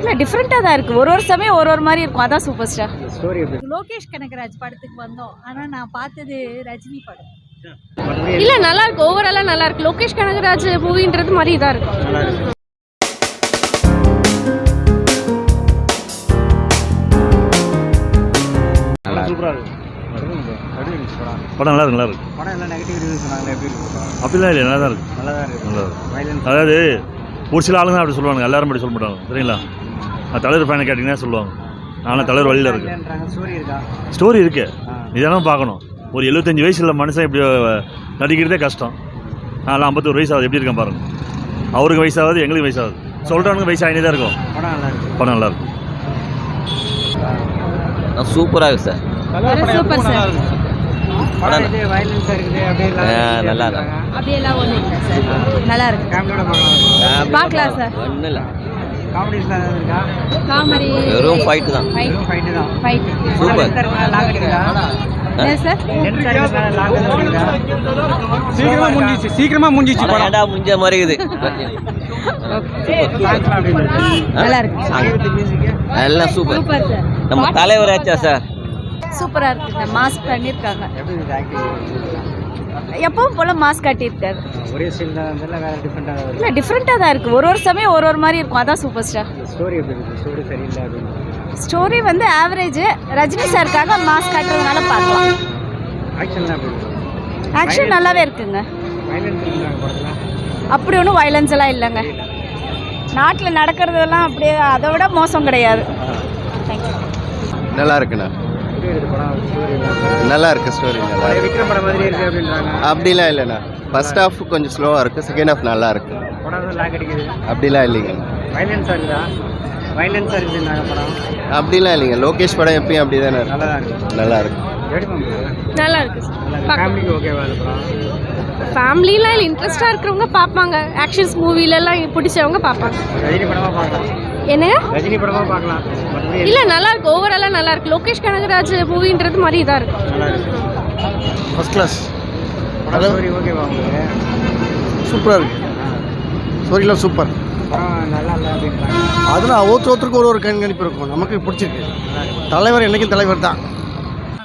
இல்லை டிஃப்ரெண்ட்டாக தான் இருக்குது. ஒரு சமயம் ஒரு மாதிரி இருக்கும். அதான் சூப்பர் ஸ்டார். ஸ்டோரி எப்படி? லோகேஷ் கனகராஜ் படத்துக்கு வந்தோம். ஆனால் நான் பார்த்தது ரஜினி படம். இல்லை நல்லா இருக்கு. ஓவராலாக நல்லா இருக்கு. லோகேஷ் கனகராஜ் மூவின்றது மாதிரி தான் இருக்கும். நல்லா இருக்கு. சூப்பராக இருக்கு. படம் நல்லா இருக்கு. நல்லா இருக்கு. படம் எல்லாம் நெகட்டிவ் ரிவ்யூ சொன்னாங்க. எப்படி இருக்கு? அப்படிலாம் இல்லை, நல்லா தான் இருக்கு. நல்லா தான் இருக்கு. நல்லா இருக்கு. வயலன்ஸ் அதாவது ஒரு சில ஆளுங்க அப்படி சொல்லுவாங்க, எல்லாரும் அப்படி சொல்ல மாட்டாங்க. சரிங்களா? தலைவர் ஃபேனை கேட்டிங்கன்னா சொல்லுவாங்க, ஆனால் தலைவர் வழியில் இருக்கு. ஸ்டோரி இருக்கா? ஸ்டோரி இருக்கு. இதெல்லாம் பார்க்கணும். ஒரு 75 வயசு இல்லை மனுஷன் இப்படி நடிக்கிறதே கஷ்டம். அதெல்லாம் 51 வயசு ஆகுது. எப்படி இருக்கேன் பாருங்க. அவருக்கு வயசாகுது, எங்களுக்கு வயசாகுது. சொல்கிறவனுக்கு வயசு ஆகினே தான் இருக்கும். படம் நல்லா இருக்கு. படம் நல்லா இருக்கும். சூப்பராக இருக்கு சார். Super sir. படம் இது வயலன்ஸாக இருக்குது. அப்படியே நல்லா இருக்கு. அப்படியெல்லாம் ஒன்றும் இல்லை சார். நல்லா இருக்கு. ஃபேமிலியோட பார்க்கலாம். பார்க்கலாம் சார். ஒன்றும் இல்லை. காமெடிஸ்லாம் ஏதாவது இருக்கா? காமெடி வெறும் ஃபைட்டு தான். வெறும் ஃபைட்டு தான். ஃபைட். சூப்பர். லாக் அடிக்குதா? என்ன சார்? லாக் அடிக்குதா? சீக்கிரமா முடிஞ்சிச்சு. படம் ஏன்டா முடிஞ்ச மாதிரி இருக்குது. நல்லா இருக்கு. எல்லாம் சூப்பர். Super sir. நம்ம தலைவர் ஆச்சா சார். சூப்பராக இருக்குங்க. மாஸ்க் பண்ணியிருக்காங்க. எப்படி இருக்குது ஆக்டிங்? எப்பவும் போல் மாஸ்க் காட்டியிருக்காரு. ஒரே ஸ்டைல் தான் இருந்தாலும் வேறு டிஃப்ரெண்ட்டாக தான் இல்லை டிஃப்ரெண்ட்டாக தான் இருக்குது. ஒரு சமயம் ஒரு மாதிரி இருக்கும். அதான் சூப்பர் ஸ்டார். ஸ்டோரி எப்படி இருக்குது? ஸ்டோரி சரியில்லை அப்படின்னு. ஸ்டோரி வந்து ஆவரேஜ். ரஜினி சாருக்காக மாஸ்க் காட்டுறதுனால பார்க்கலாம். ஆக்ஷன்லாம் எப்படி இருக்குது? ஆக்ஷன் நல்லாவே இருக்குங்க. வயலன்ஸ் இருந்தாங்க படத்தில். அப்படி ஒன்றும் வயலன்ஸ் எல்லாம் இல்லைங்க. நாட்டில் நடக்கிறதெல்லாம் அப்படியே அதை விட மோசம் கிடையாது. தேங்க்யூ. நல்லா இருக்குண்ணா. எப்படி இருக்குது படம்? ஸ்டோரி நல்லா இருக்கு. ஸ்டோரி நல்லா இருக்கு. விக்ரம் படம் மாதிரி இருக்குது அப்படின்றாங்க. அப்படிலாம் இல்லைண்ணா. ஃபர்ஸ்ட் ஹாஃப் கொஞ்சம் ஸ்லோவாக இருக்குது, செகண்ட் ஹாஃப் நல்லா இருக்கு. படம் லாக் அடிக்குது. அப்படிலாம் இல்லைங்க. வயலன்ஸாக இருக்குதா? வயலன்ஸாக இருக்குதுன்னாங்க படம். அப்படிலாம் இல்லைங்க. லோகேஷ் படம் எப்பயும் அப்படி தானே இருக்கு. நல்லா தான் இருக்குது. நல்லா இருக்கு. எப்படி பண்ணுறது? நல்லா இருக்கு. ஃபேமிலிக்கு ஓகேவா இருக்கு படம்? ஃபேமிலிலாம் இன்ட்ரெஸ்டாக இருக்கிறவங்க பார்ப்பாங்க. ஆக்ஷன்ஸ் மூவிலெல்லாம் பிடிச்சவங்க பார்ப்பாங்க. ரஜினி படமாக பார்க்கலாம். என்னங்க? ரஜினி படமாக பார்க்கலாம். இல்லை நல்லா இருக்கு. ஓவராலாக நல்லா இருக்கு. லோகேஷ் கனகராஜ் மூவின்றது மாதிரி தான் இருக்கும். நல்லா இருக்கு. First class. படம் ஸ்டோரி ஓகேவா உங்களுக்கு? சூப்பராக இருக்கு. ஸ்டோரிலாம் சூப்பர். படம் நல்லா இல்லை அப்படின்றாங்க. அதில் ஒருத்தருக்கு ஒரு கண்காணிப்பு இருக்கும். நமக்கு பிடிச்சிருக்கு. தலைவர் என்றைக்கும் தலைவர் தான்.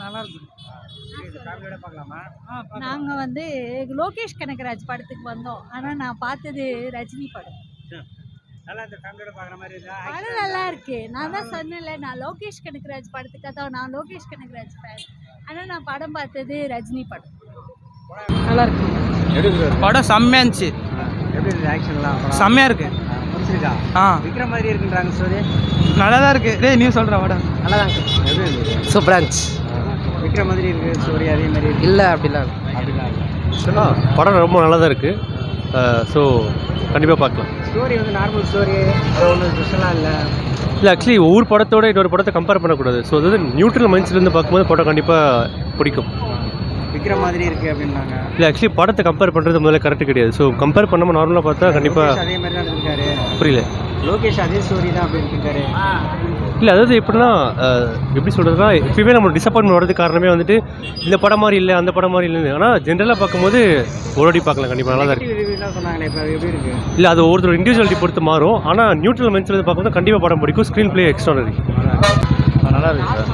நல்லா இருக்கு. ஃபேமிலியோட பார்க்கலாமா? நாங்கள் வந்து லோகேஷ் கனகராஜ் படத்துக்கு வந்தோம். ஆனால் நான் பார்த்தது ரஜினி படம். நல்லா இந்த ஃபேமிலியோட பார்க்குற மாதிரி இருக்கா? படம் நல்லா இருக்கு. நான் தான் சொன்னேன்ல, நான் லோகேஷ் கனகராஜ் படத்துக்காக தான். நான் லோகேஷ் கனகராஜ் ஃபேன். ஆனால் நான் படம் பார்த்தது ரஜினி படம். நல்லா இருக்கு. எப்படி இருக்குது படம் செம்மையா இருந்துச்சு. எப்படி இருக்குது ஆக்ஷன்லாம்? செம்மையா இருக்கு. பிடிச்சிருக்கா? விக்ரம் மாதிரி இருக்குன்றாங்க ஸ்டோரி. நல்லா தான் இருக்கு. டேய் நீ சொல்ற படம் நல்லா தான் இருக்கு. எப்படி இருக்குது? சூப்பரா இருந்துச்சு. விக்ரம் மாதிரி இருக்குது ஸ்டோரி. அதே மாதிரி இருக்கு. இல்லை அப்படிலாம் அப்படிலாம் இல்லை. படம் ரொம்ப நல்லா தான் இருக்குது. ஸோ கண்டிப்பாக பார்க்கலாம். ஸ்டோரி வந்து நார்மல் ஸ்டோரி. அது ஒன்றும் ஸ்பெஷலாக இல்லை. இல்லை ஆக்சுவலி ஒவ்வொரு படத்தோட இன்னொரு படத்தை கம்பேர் பண்ணக்கூடாது. ஸோ அதாவது நியூட்ரல் மைண்ட்ஸ்லேருந்து பார்க்கும்போது படம் கண்டிப்பாக பிடிக்கும். விக்ரம் மாதிரி இருக்குது அப்படின்னாங்க. இல்லை ஆக்சுவலி படத்தை கம்பேர் பண்ணுறது முதல்ல கரெக்ட் கிடையாது. ஸோ கம்பேர் பண்ணாமல் நார்மலாக பார்த்தா கண்டிப்பாக. அதே மாதிரி தான் இருக்காரு. புரியல. லோகேஷ் அதே ஸ்டோரி தான் அப்படி இருக்காரு. இல்லை அதாவது எப்படின்னா எப்படி சொல்கிறதுனா, எப்பயுமே நம்ம டிசப்பாயின்மெண்ட் வரதுக்கு காரணமே வந்துட்டு இந்த படம் மாதிரி இல்லை, அந்த படம் மாதிரி இல்லைன்னு. ஆனால் ஜென்ரலாக பார்க்கும்போது ஓடி பார்க்கலாம். கண்டிப்பாக நல்லா தான் இருக்குது. சொன்னாங்களே இப்போ எப்படி இருக்குது? இல்லை அது ஒருத்தர் இண்டிவிஜுவாலிட்டி பொறுத்து மாறும். ஆனால் நியூட்ரல் மைண்ட்ஸ்லேருந்து பார்க்கும்போது கண்டிப்பாக படம் பிடிக்கும். Screen play extraordinary. நல்லா இருக்கு சார்.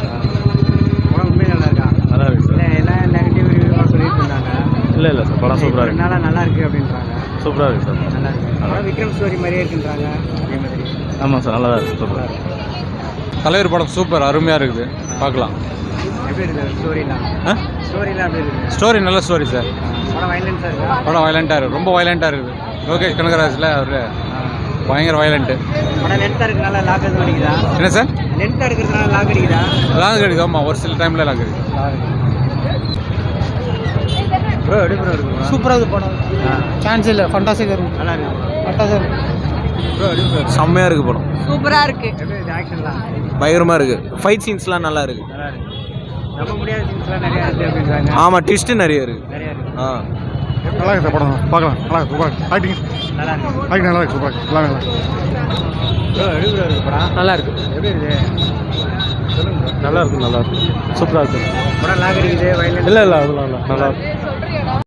படம் உண்மையாக நல்லா இருக்கா? நல்லா இருக்கு சார். இல்லை எல்லாம் நெகட்டிவ் ரிவ்யூவாக சொல்லிட்டு இருந்தாங்க. இல்லை இல்லை சார், படம் சூப்பராக இருக்கு. நல்லா இருக்குது அப்படின்றாங்க. சூப்பராக இருக்குது சார். நல்லா இருக்குது. படம் விக்ரம் ஸ்டோரி மாதிரியே இருக்குன்றாங்க. அதே மாதிரி. ஆமாம் சார், நல்லா தான் இருக்குது. சூப்பராக இருக்குது. தலைவர் படம் சூப்பர், அருமையாக இருக்குது. பார்க்கலாம். எப்படி இருக்குது ஸ்டோரிலாம்? ஸ்டோரிலாம் எப்படி இருக்குது? ஸ்டோரி நல்ல ஸ்டோரி சார். படம் வயலன்ஸாக இருக்கா? படம் வயலண்ட்டாக இருக்குது. ரொம்ப வயலண்ட்டாக இருக்குது. லோகேஷ் கனகராஜில் அவர் பயங்கர வயலண்ட்டு. படம் லென்த்தாக இருக்கிறதுனால லாக் எதுவும் அடிக்குதா? என்ன சார்? லென்த்தாக இருக்கிறதுனால லாக் அடிக்குதா? லாங் கிடைக்கும். ஆமாம், ஒரு சில டைமில் லாங் கிடைக்கும். ப்ரோ எப்படி ப்ரோ இருக்கு? சூப்பராக இருக்குது படம். சான்ஸ் இல்லை. ஃபண்டாஸ்டிக்காக இருக்குது. நல்லா இருக்குது. ஃபண்டாஸ்டிக்காக ப்ரோ எப்படி ப்ரோ? செம்மையாக இருக்குது படம். சூப்பராக இருக்கு. எப்படி இருக்குது ஆக்ஷன்லாம்? பயங்கரமாக இருக்குது. ஃபைட் சீன்ஸ்லாம் நல்லா இருக்குது. நல்லா இருக்குது. நம்ப முடியாத சீன்ஸ்லாம் நிறையா இருக்குது அப்படின்றாங்க. ஆமாம், ட்விஸ்ட்டு நிறைய இருக்குது. நிறையா இருக்குது. நல்லா இருக்கு சார். படம் பார்க்கலாம். நல்லா இருக்கு. சூப்பராக இருக்கு. ஆக்டிங் நல்லா இருக்குது. ஆக்டிங் நல்லா இருக்கு. சூப்பராக எல்லாமே நல்லா ப்ரோ எப்படி ப்ரோ இருக்கு படம்? நல்லா இருக்குது. எப்படி இருக்குது? சொல்லுங்க ப்ரோ. நல்லா இருக்குது. நல்லா இருக்குது. சூப்பராக இருக்குது. படம் லாக் அடிக்குது. வயலன்ஸ் இல்லை இல்லை அதெல்லாம் இல்லை, நல்லா இருக்கு.